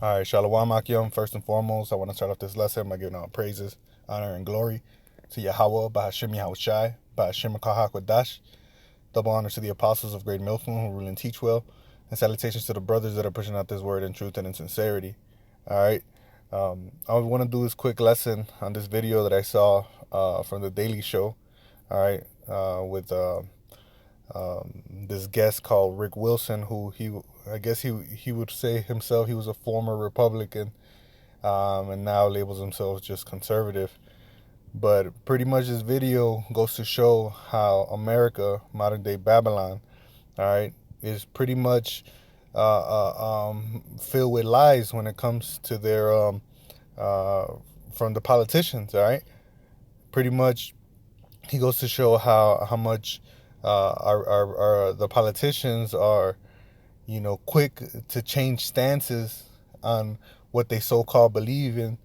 All right, Shalom Akim. First and foremost, I want to start off this lesson by giving all praises, honor, and glory to Yahweh, Bahashim Yahushai, Bahashim Kahak Double honors to the apostles of Great Millstone who rule and teach well, and salutations to the brothers that are pushing out this word in truth and in sincerity. All right, I want to do this quick lesson on this video that I saw from the Daily Show. All right, with this guest called Rick Wilson, who I guess he would say himself he was a former Republican, and now labels himself just conservative. But pretty much this video goes to show how America, modern day Babylon, all right, is pretty much filled with lies when it comes to their from the politicians. All right, pretty much he goes to show how much the politicians are, quick to change stances on what they so-called believe in,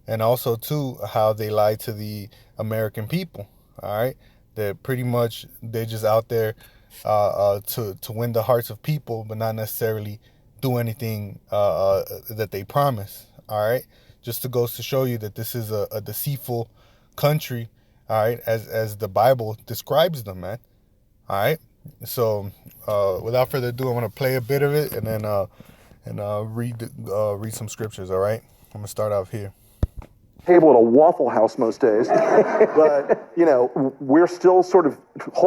and also too how they lie to the American people. All right, that pretty much they're just out there to win the hearts of people, but not necessarily do anything that they promise. All right, just to goes to show you that this is a deceitful country. All right, as the Bible describes them, man. All right, so without further ado, I want to play a bit of it and then read some scriptures. All right, I'm gonna start off here. Table at a Waffle House most days, but we're still sort of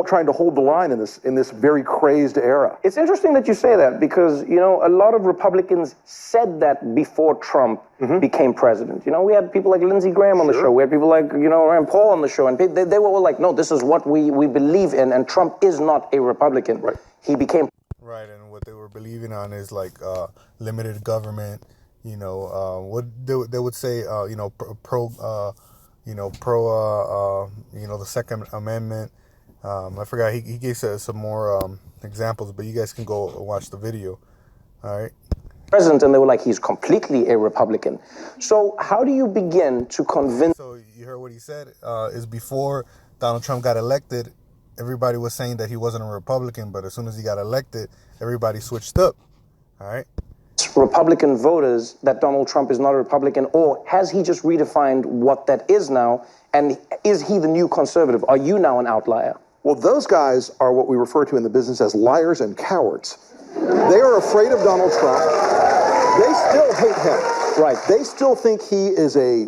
trying to hold the line in this very crazed era. It's interesting that you say that because a lot of Republicans said that before Trump became president. We had people like Lindsey Graham on the show. We had people like Rand Paul on the show, and they were all like, "No, this is what we believe in," and Trump is not a Republican. Right. He became right, and what they were believing on is like limited government. What they would say, pro the Second Amendment. I forgot, he gave some more examples, but you guys can go watch the video. All right. president, and they were like, he's completely a Republican. So how do you begin to convince? So you heard what he said, is before Donald Trump got elected, everybody was saying that he wasn't a Republican, but as soon as he got elected, everybody switched up. All right. Republican voters that Donald Trump is not a Republican, or has he just redefined what that is now? And is he the new conservative? Are you now an outlier? Well, those guys are what we refer to in the business as liars and cowards. They are afraid of Donald Trump. They still hate him. Right. They still think he is a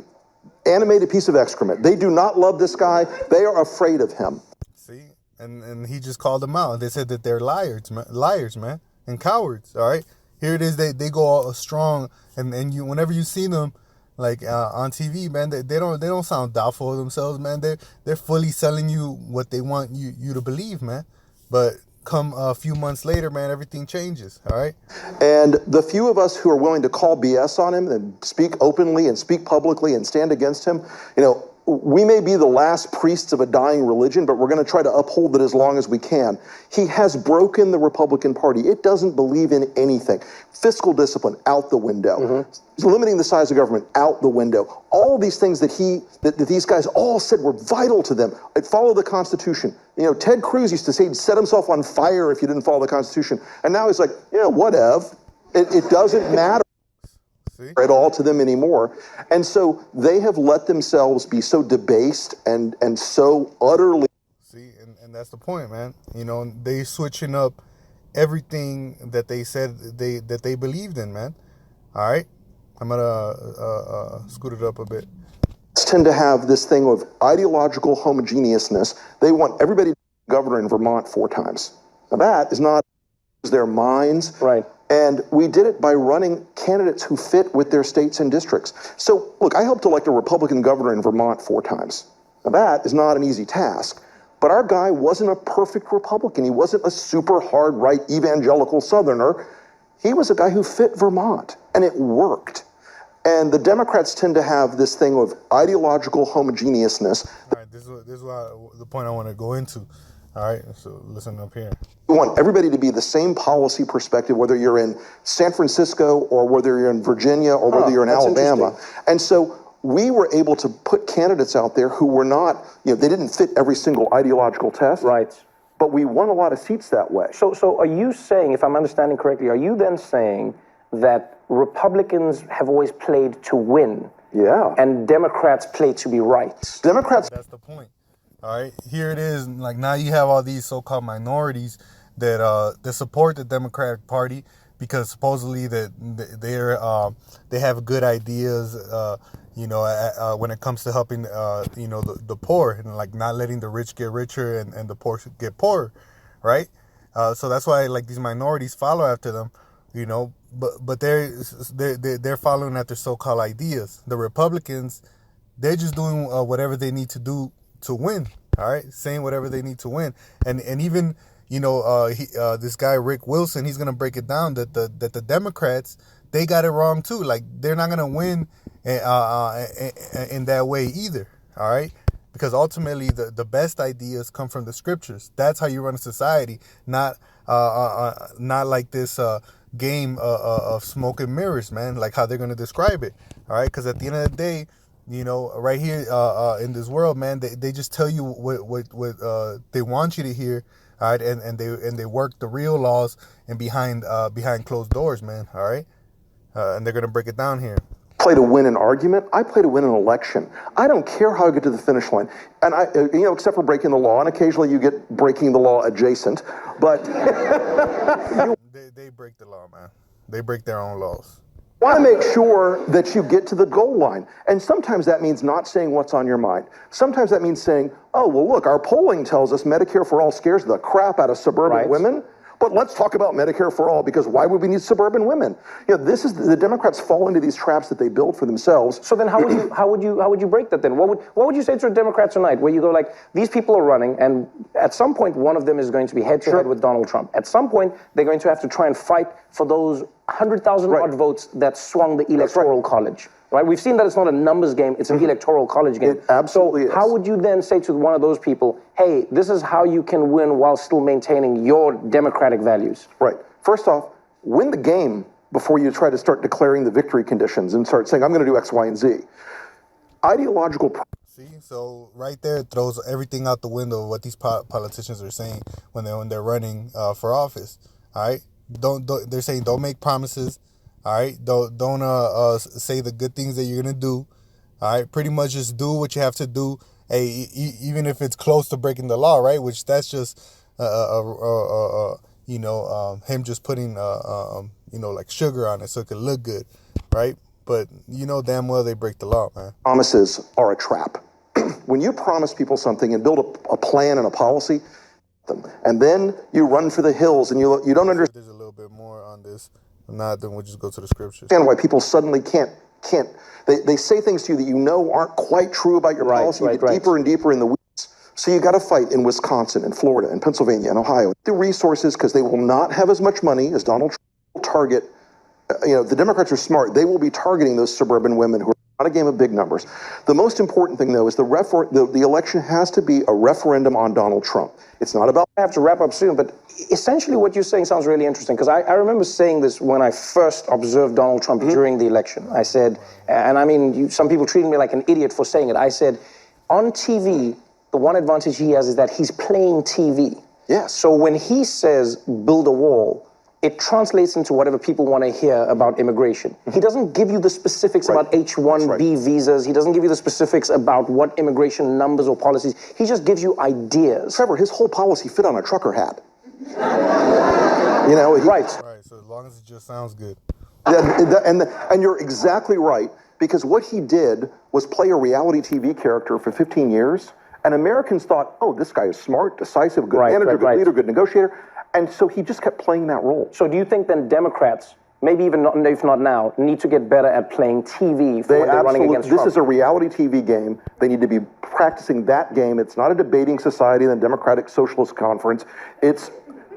animated piece of excrement. They do not love this guy. They are afraid of him. See? And he just called them out. They said that they're liars, man, and cowards, all right? Here it is, they go all strong, and you whenever you see them like on TV, man, they don't sound doubtful of themselves, man. They're fully selling you what they want you to believe, man. But come a few months later, man, everything changes, all right? And the few of us who are willing to call BS on him and speak openly and speak publicly and stand against him, we may be the last priests of a dying religion, but we're going to try to uphold it as long as we can. He has broken the Republican Party. It doesn't believe in anything. Fiscal discipline, out the window. Limiting the size of government, out the window. All these things that these guys all said were vital to them. Follow the Constitution. Ted Cruz used to say he'd set himself on fire if you didn't follow the Constitution. And now he's like, whatever. It doesn't matter at all to them anymore. And so they have let themselves be so debased and so utterly. See, and that's the point, man. They switching up everything that they said that they believed in, man. All right, I'm gonna scoot it up a bit. Tend to have this thing of ideological homogeneousness. They want everybody to be governor in Vermont 4 times. Now that is not their minds. Right. And we did it by running candidates who fit with their states and districts. So, look, I helped elect a Republican governor in Vermont 4 times. Now, that is not an easy task. But our guy wasn't a perfect Republican. He wasn't a super hard right evangelical Southerner. He was a guy who fit Vermont, and it worked. And the Democrats tend to have this thing of ideological homogeneousness. All right, this is the point I want to go into. All right, so listen up here. We want everybody to be the same policy perspective, whether you're in San Francisco or whether you're in Virginia or whether you're in Alabama. And so we were able to put candidates out there who were not, they didn't fit every single ideological test. Right. But we won a lot of seats that way. So are you saying, if I'm understanding correctly, are you then saying that Republicans have always played to win. Yeah. And Democrats play to be right. Democrats. That's the point. All right, here it is. Like now you have all these so-called minorities that support the Democratic Party because supposedly that they have good ideas, when it comes to helping the poor and like not letting the rich get richer and the poor get poorer, right? So that's why like these minorities follow after them, but they're following after so-called ideas. The Republicans, they're just doing whatever they need to do to win. All right, saying whatever they need to win, and even this guy Rick Wilson, he's gonna break it down that the Democrats, they got it wrong too. Like they're not gonna win in that way either. All right, because ultimately the best ideas come from the scriptures. That's how you run a society, not like this game of smoke and mirrors, man. Like how they're gonna describe it. All right, because at the end of the day, right here in this world, man, they just tell you what they want you to hear. All right, and they work the real laws and behind closed doors, man. All right, and they're gonna break it down here. Play to win an argument. I play to win an election. I don't care how I get to the finish line, and except for breaking the law, and occasionally you get breaking the law adjacent, but they break the law, man. They break their own laws. Want to make sure that you get to the goal line. And sometimes that means not saying what's on your mind. Sometimes that means saying, oh, well, look, our polling tells us Medicare for All scares the crap out of suburban women. But let's talk about Medicare for All, because why would we need suburban women? This is the Democrats fall into these traps that they build for themselves. So then how would you break that then? What would you say to the Democrats tonight, where you go like, these people are running, and at some point one of them is going to be head to head with Donald Trump. At some point they're going to have to try and fight for those 100,000 odd votes that swung the electoral college. Right? We've seen that it's not a numbers game, it's an electoral college game. It absolutely is. How would you then say to one of those people, hey, this is how you can win while still maintaining your democratic values? Right. First off, win the game before you try to start declaring the victory conditions and start saying, I'm going to do X, Y, and Z. Ideological. See, so right there it throws everything out the window of what these politicians are saying when they're running for office. All right, they're saying don't make promises. All right, don't say the good things that you're gonna do. All right, pretty much just do what you have to do. Hey, even if it's close to breaking the law, right? Which that's just him just putting like sugar on it so it could look good, right? But damn well they break the law, man. Promises are a trap. When you promise people something and build a plan and a policy, and then you run for the hills and you don't understand. There's a little bit more on this. Not, then we'll just go to the scriptures. Why people suddenly can't. They say things to you that aren't quite true about your policy. You get deeper and deeper in the weeds. So you got to fight in Wisconsin and Florida and Pennsylvania and Ohio. The resources, because they will not have as much money as Donald Trump will target. The Democrats are smart. They will be targeting those suburban women who are not a game of big numbers. The most important thing, though, is the election has to be a referendum on Donald Trump. It's not about. I have to wrap up soon, but essentially what you're saying sounds really interesting, because I remember saying this when I first observed Donald Trump during the election. I said, and I mean, some people treated me like an idiot for saying it. I said, on TV, the one advantage he has is that he's playing TV. Yes. So when he says build a wall, it translates into whatever people want to hear about immigration. He doesn't give you the specifics about H-1B visas. He doesn't give you the specifics about what immigration numbers or policies. He just gives you ideas. Trevor, his whole policy fit on a trucker hat. Right. So as long as it just sounds good. And you're exactly right, because what he did was play a reality TV character for 15 years, and Americans thought, oh, this guy is smart, decisive, good manager, good leader, good negotiator. And so he just kept playing that role. So do you think then Democrats, maybe even not, if not now, need to get better at playing TV for when they're running against Trump? This is a reality TV game. They need to be practicing that game. It's not a debating society in the Democratic Socialist Conference. It's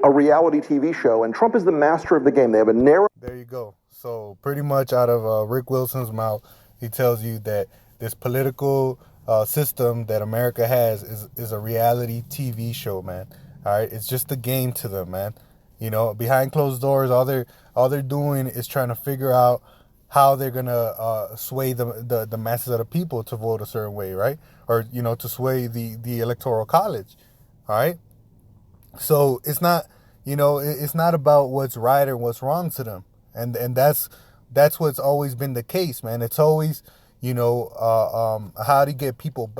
a reality TV show, and Trump is the master of the game. They have a narrow... There you go. So pretty much out of Rick Wilson's mouth, he tells you that this political system that America has is a reality TV show, man. All right, it's just a game to them, man. Behind closed doors, all they're doing is trying to figure out how they're gonna sway the masses of the people to vote a certain way, right? Or to sway the electoral college. All right. So it's not it's not about what's right or what's wrong to them, and that's that's what's always been the case, man. It's always, how to get people,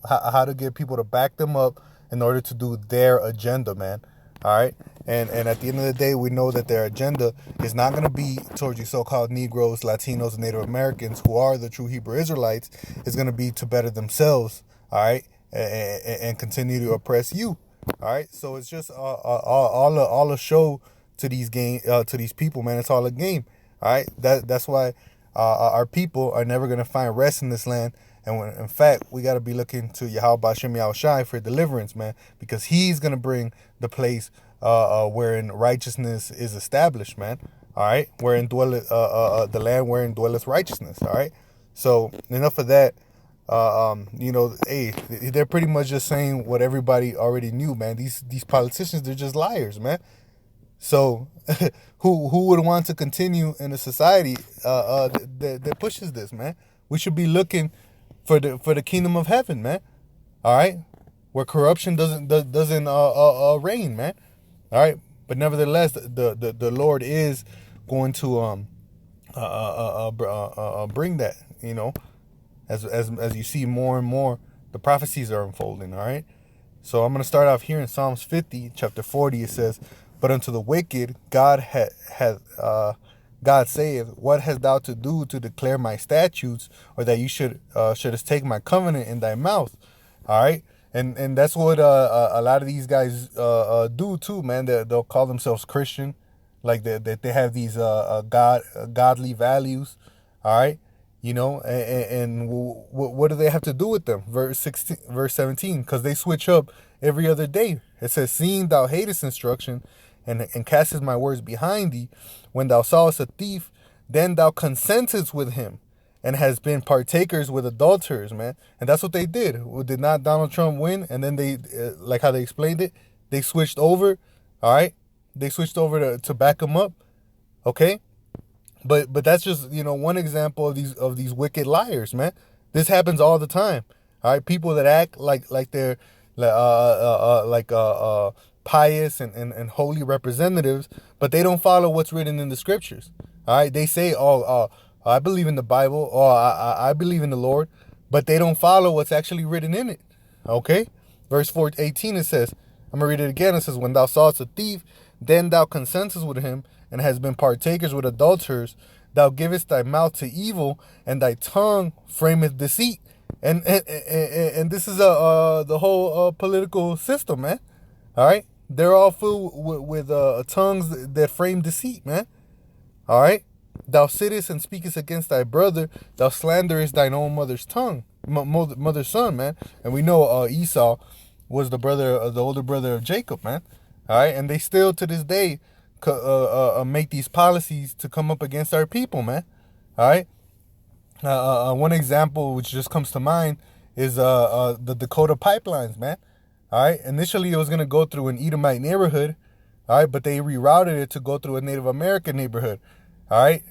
how to get people to back them up in order to do their agenda, man. All right. And at the end of the day, we know that their agenda is not going to be towards you so-called Negroes, Latinos, and Native Americans, who are the true Hebrew Israelites. It's going to be to better themselves, all right, and continue to oppress you, all right. So it's just all a show to these to these people, man. It's all a game, all right. That's why our people are never going to find rest in this land. And in fact, we got to be looking to Yahweh Bashem Yahushai for deliverance, man, because he's going to bring the place wherein righteousness is established, man. All right, wherein dwelleth the land wherein dwelleth righteousness. All right, so enough of that. Hey, they're pretty much just saying what everybody already knew, man. These politicians, they're just liars, man. So who would want to continue in a society that pushes this, man? We should be looking for the kingdom of heaven, man. All right, where corruption doesn't reign, man. All right, but nevertheless, the Lord is going to bring that, as you see more and more the prophecies are unfolding. All right, so I'm gonna start off here in Psalms 50, chapter 40. It says, "But unto the wicked God God saith, what hast thou to do to declare my statutes, or that you shouldest take my covenant in thy mouth?" All right, and that's what a lot of these guys do too, man. They'll call themselves Christian, like that they have these godly values. All right, and what do they have to do with them? Verse 17, because they switch up every other day. It says, "Seeing thou hatest instruction, and castest my words behind thee, when thou sawest a thief, then thou consentest with him, and has been partakers with adulterers," man. And that's what they did. Did not Donald Trump win? And then they, like how they explained it, they switched over. All right, they switched over to back him up. Okay, but that's just one example of these wicked liars, man. This happens all the time. All right, people that act like they're pious and holy representatives, but they don't follow what's written in the scriptures. All right, they say, I believe in the Bible, or I believe in the Lord, but they don't follow what's actually written in it. Okay, verse 18, it says, I'm gonna read it again. It says, "When thou sawest a thief, then thou consentest with him, and has been partakers with adulterers. Thou givest thy mouth to evil, and thy tongue frameth deceit." And this is the whole political system, man. All right, they're all filled with tongues that frame deceit, man. All right, "Thou sittest and speakest against thy brother, thou slanderest thine own mother's mother's son," man. And we know Esau was the older brother of Jacob, man. All right, and they still to this day make these policies to come up against our people, man. All right. One example which just comes to mind is the Dakota pipelines, man. All right. Initially, it was going to go through an Edomite neighborhood. All right. But they rerouted it to go through a Native American neighborhood. All right.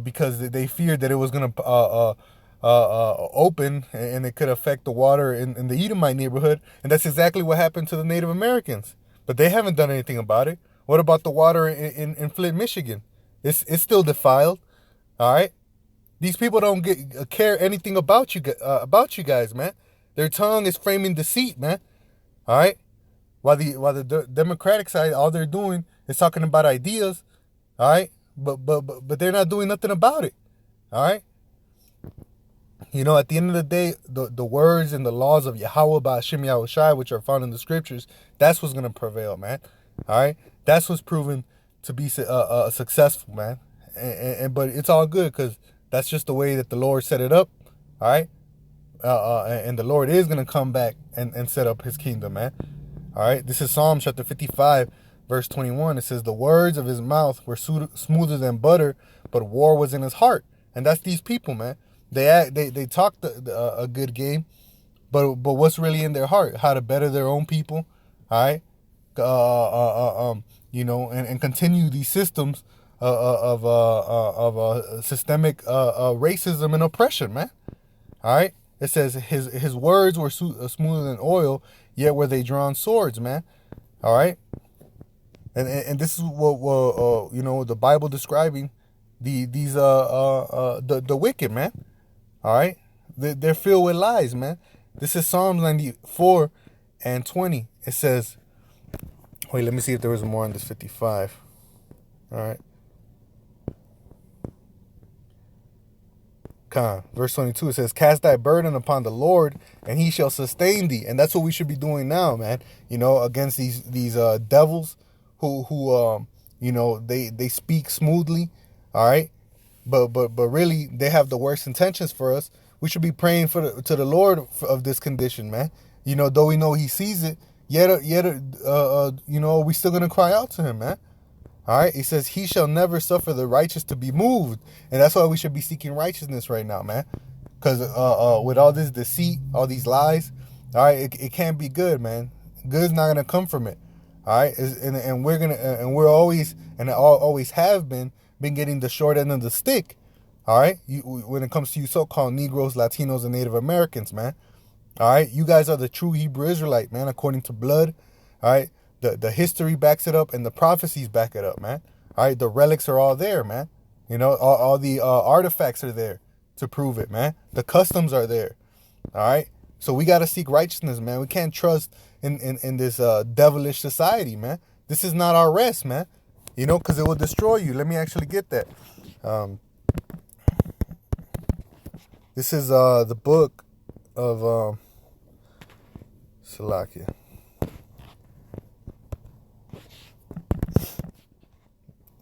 Because they feared that it was going to open and it could affect the water in the Edomite neighborhood. And that's exactly what happened to the Native Americans. But they haven't done anything about it. What about the water in Flint, Michigan? It's still defiled. All right. These people don't care anything about you guys, man. Their tongue is framing deceit, man. All right. While the Democratic side, all they're doing is talking about ideas. All right. But they're not doing nothing about it. All right. At the end of the day, the words and the laws of Yahweh Ba'ashem Yahushai, which are found in the scriptures, that's what's gonna prevail, man. All right. That's what's proven to be successful, man. But it's all good because that's just the way that the Lord set it up. All right. And the Lord is going to come back and set up his kingdom, man. All right. This is Psalm chapter 55, verse 21. It says, "The words of his mouth were smoother than butter, but war was in his heart." And that's these people, man. They talk a good game, but what's really in their heart? How to better their own people. All right. And continue these systems of systemic racism and oppression, man. All right. It says his words were smoother than oil, yet were they drawn swords, man. All right. And this is what the Bible describing the wicked, man. All right, they're filled with lies, man. This is Psalms 94 and 20. It says, wait, let me see if there was more on this 55. All right. Verse 22, it says, cast thy burden upon the Lord, and he shall sustain thee. And that's what we should be doing now, man. You know, against these devils who you know, they speak smoothly, all right? But really, they have the worst intentions for us. We should be praying to the Lord of this condition, man. You know, though we know he sees it, yet you know, we still gonna cry out to him, man. All right, he says, he shall never suffer the righteous to be moved. And that's why we should be seeking righteousness right now, man. Because with all this deceit, all these lies, all right, it can't be good, man. Good's not going to come from it. All right, and we're always, and always have been getting the short end of the stick. All right, when it comes to you so-called Negroes, Latinos, and Native Americans, man. All right, you guys are the true Hebrew Israelite, man, according to blood. All right. The history backs it up, and the prophecies back it up, man. All right, the relics are all there, man. You know, all the artifacts are there to prove it, man. The customs are there. All right, so we got to seek righteousness, man. We can't trust in this devilish society, man. This is not our rest, man. You know, because it will destroy you. Let me actually get that. This is the book of Salakia.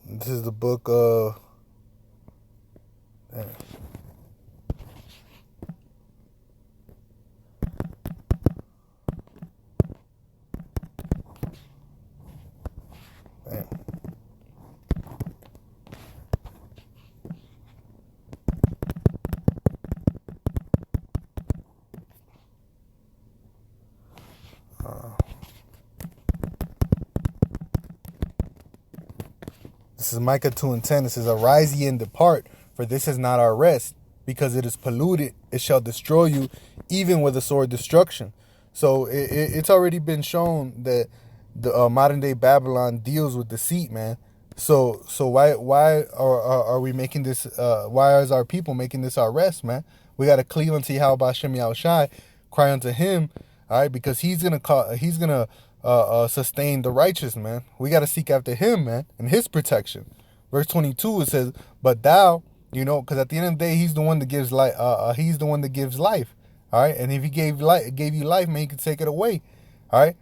This is the book of... Damn. This is Micah 2 and 10. It says, arise ye and depart, for this is not our rest. Because it is polluted, it shall destroy you, even with a sword destruction. So it's already been shown that the modern day Babylon deals with deceit, man. So why are we making this? Why is our people making this our rest, man? We got to cleave unto Yahweh Hashem Yahushai, cry unto him, all right, because he's gonna sustain the righteous, man. We got to seek after him, man, and his protection. Verse 22, it says, but thou, you know, because at the end of the day, he's the one that gives life. He's the one that gives life, all right. And if he gave you life, man, he can take it away, all right.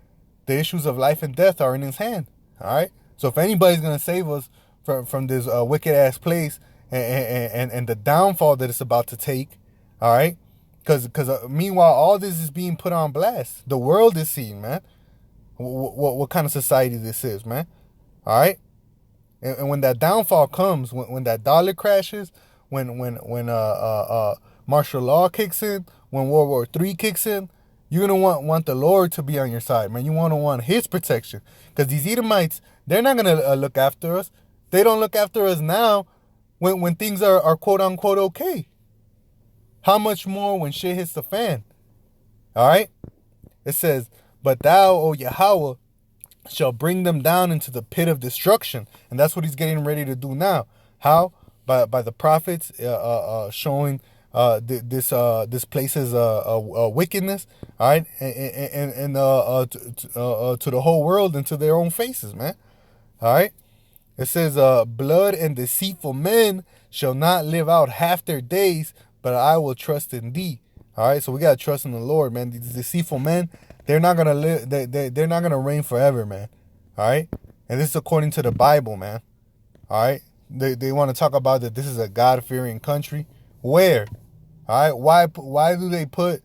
The issues of life and death are in his hand, all right. So if anybody's gonna save us from this wicked ass place and the downfall that it's about to take, all right. Because meanwhile, all this is being put on blast. The world is seeing, man, what kind of society this is, man. All right. And when that downfall comes, when that dollar crashes, when martial law kicks in, when World War III kicks in, you're gonna want the Lord to be on your side, man. You want his protection, because these Edomites, they're not gonna look after us. They don't look after us now when things are quote unquote okay. How much more when shit hits the fan? All right. It says, but thou, O Yahweh, shall bring them down into the pit of destruction. And that's what he's getting ready to do now. How? By the prophets showing this place's wickedness, all right, and to the whole world and to their own faces, man. All right. It says, blood and deceitful men shall not live out half their days, but I will trust in thee. All right. So we got to trust in the Lord, man. These deceitful men, they're not going to live. They're not going to reign forever, man. All right. And this is according to the Bible, man. All right. They want to talk about that this is a God-fearing country. Where? All right. Why do they put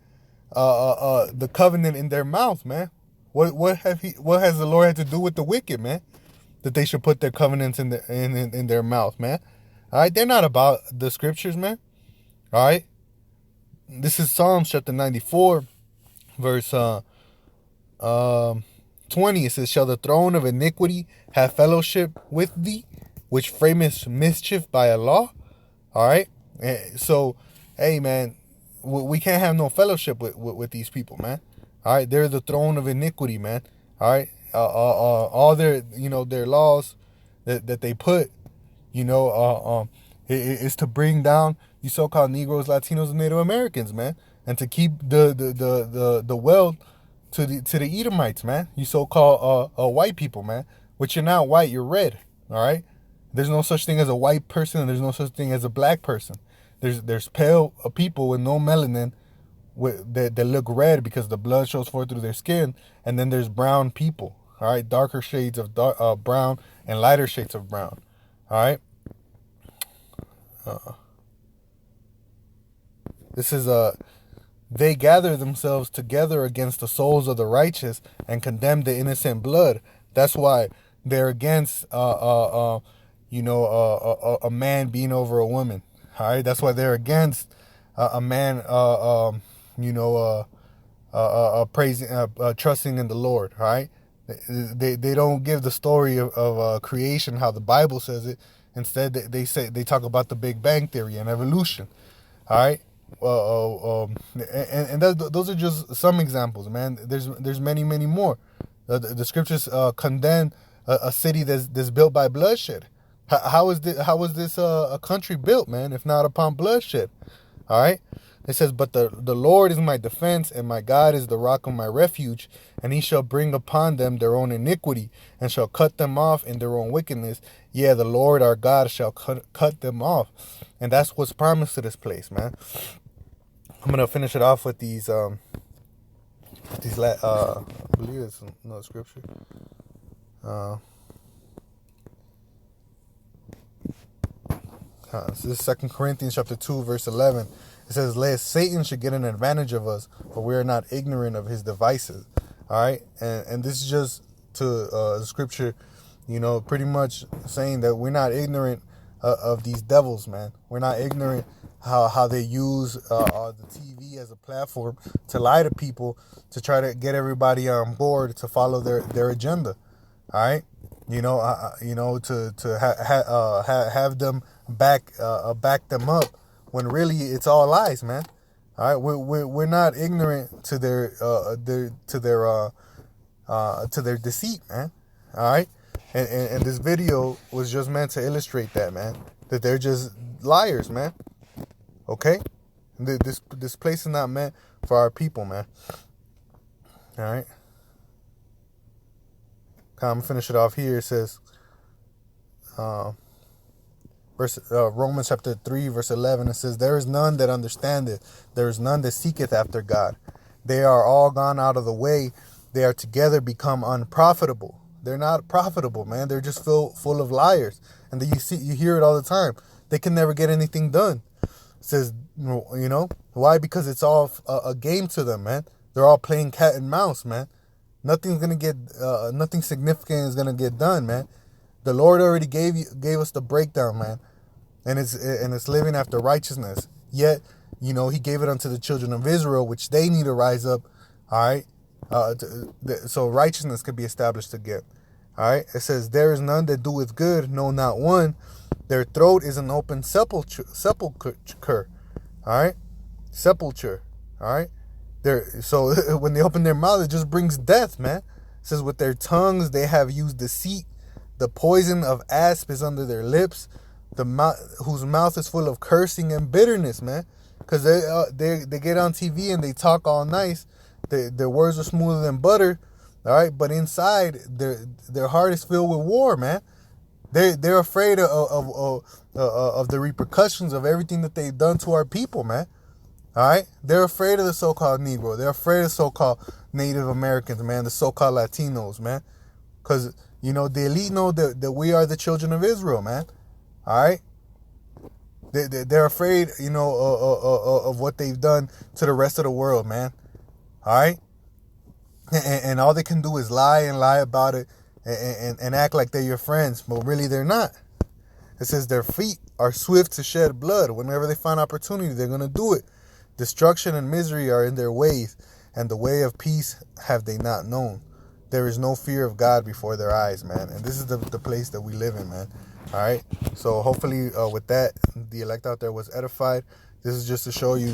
the covenant in their mouth, man? What has the Lord had to do with the wicked, man? That they should put their covenants in their mouth, man. All right. They're not about the scriptures, man. All right. This is Psalms chapter 94, verse 20. It says, shall the throne of iniquity have fellowship with thee, which framest mischief by a law? All right. So, hey, man, we can't have no fellowship with these people, man. All right. They're the throne of iniquity, man. All right. All their, their laws that they put, It's to bring down you so-called Negroes, Latinos, and Native Americans, man, and to keep the wealth to the Edomites, man. You so-called white people, man. Which you're not white, you're red. All right. There's no such thing as a white person, and there's no such thing as a black person. There's pale people with no melanin, that look red because the blood shows forth through their skin, and then there's brown people. All right, darker shades of brown and lighter shades of brown. All right. This is they gather themselves together against the souls of the righteous and condemn the innocent blood. That's why they're against a man being over a woman. All right, that's why they're against a man praising trusting in the Lord. All right, they don't give the story of creation how the Bible says it. Instead, they talk about the Big Bang Theory and evolution. All right. Those are just some examples, man. There's many more. The scriptures condemn a city that's built by bloodshed. How was this a country built, man, if not upon bloodshed? All right. It says, but the Lord is my defense, and my God is the rock of my refuge, and he shall bring upon them their own iniquity, and shall cut them off in their own wickedness. Yeah, the Lord our God shall cut them off. And that's what's promised to this place, man. I'm gonna finish it off with these I believe it's another scripture. This is 2 Corinthians chapter 2, verse 11. It says, lest Satan should get an advantage of us, for we are not ignorant of his devices. All right, and this is just to the scripture, pretty much saying that we're not ignorant of these devils, man. We're not ignorant how they use the TV as a platform to lie to people, to try to get everybody on board to follow their agenda. All right, to have them back them up when really it's all lies, man. All right, we're not ignorant to their deceit, man. All right, and this video was just meant to illustrate that, man, that they're just liars, man. Okay, this place is not meant for our people, man. All right, I'm gonna finish it off here. It says, Romans chapter 3, verse 11. It says, there is none that understandeth, there is none that seeketh after God. They are all gone out of the way. They are together become unprofitable. They're not profitable, man. They're just full of liars, and you hear it all the time. They can never get anything done. It says, why? Because it's all a game to them, man. They're all playing cat and mouse, man. Nothing significant is gonna get done, man. The Lord already gave us the breakdown, man, and it's living after righteousness. Yet, He gave it unto the children of Israel, which they need to rise up. All right, so righteousness could be established again. All right, it says, there is none that doeth good, no, not one. Their throat is an open sepulcher. All right, sepulcher. All right, so when they open their mouth, it just brings death, man. It says, with their tongues they have used deceit. The poison of asp is under their lips, whose mouth is full of cursing and bitterness, man. Because they get on TV and they talk all nice. Their words are smoother than butter, all right. But inside, their heart is filled with war, man. They're afraid of the repercussions of everything that they've done to our people, man. All right, they're afraid of the so-called Negro. They're afraid of so-called Native Americans, man. The so-called Latinos, man. Because the elite know that we are the children of Israel, man. All right. They're afraid, of what they've done to the rest of the world, man. All right. And all they can do is lie about it and act like they're your friends, but really they're not. It says their feet are swift to shed blood. Whenever they find opportunity, they're going to do it. Destruction and misery are in their ways, and the way of peace have they not known. There is no fear of God before their eyes, man. And this is the place that we live in, man. All right. So hopefully with that, the elect out there was edified. This is just to show you,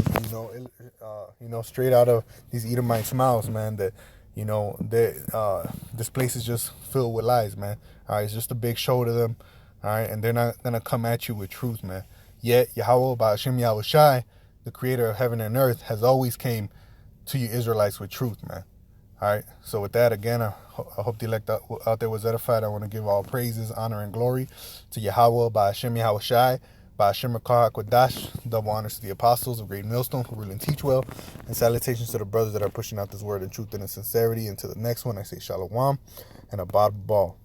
straight out of these Edomites' mouths, man, that, this place is just filled with lies, man. All right. It's just a big show to them. All right. And they're not going to come at you with truth, man. Yet Yahweh by Hashem Yahweh Shai, the creator of heaven and earth, has always came to you Israelites with truth, man. All right. So with that, again, I hope the elect out there was edified. I want to give all praises, honor, and glory to Yahweh by Hashem Yahweh Shai, by Hashem Rakah HaKodash. Double honors to the apostles of Great Millstone who rule and teach well. And salutations to the brothers that are pushing out this word in truth and in sincerity. And to the next one, I say shalom and a ball.